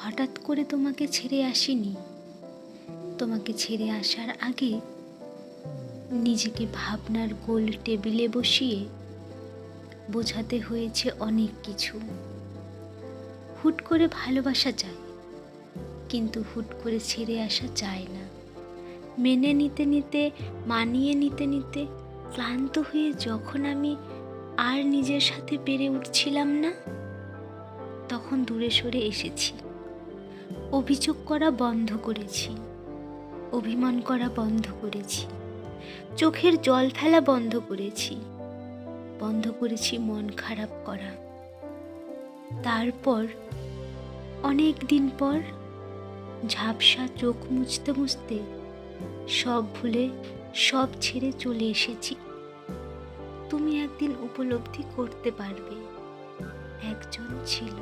হঠাৎ করে তোমাকে ছেড়ে আসিনি। তোমাকে ছেড়ে আসার আগে নিজেকে ভাবনার গোল টেবিলে বসিয়ে বোঝাতে হয়েছে অনেক কিছু। হুট করে ভালোবাসা যায়, কিন্তু হুট করে ছেড়ে আসা যায় না। মেনে নিতে নিতে, মানিয়ে নিতে নিতে ক্লান্ত হয়ে যখন আমি আর নিজের সাথে পেরে উঠছিলাম না, তখন দূরে সরে এসেছি। অভিযোগ করা বন্ধ করেছি, অভিমান করা বন্ধ করেছি, চোখের জল ফেলা বন্ধ করেছি, বন্ধ করেছি মন খারাপ করা। তারপর অনেক দিন পর ঝাপসা চোখ মুছতে মুছতে সব ভুলে, সব ছেড়ে চলে এসেছি। তুমি একদিন উপলব্ধি করতে পারবে, একজন ছিল।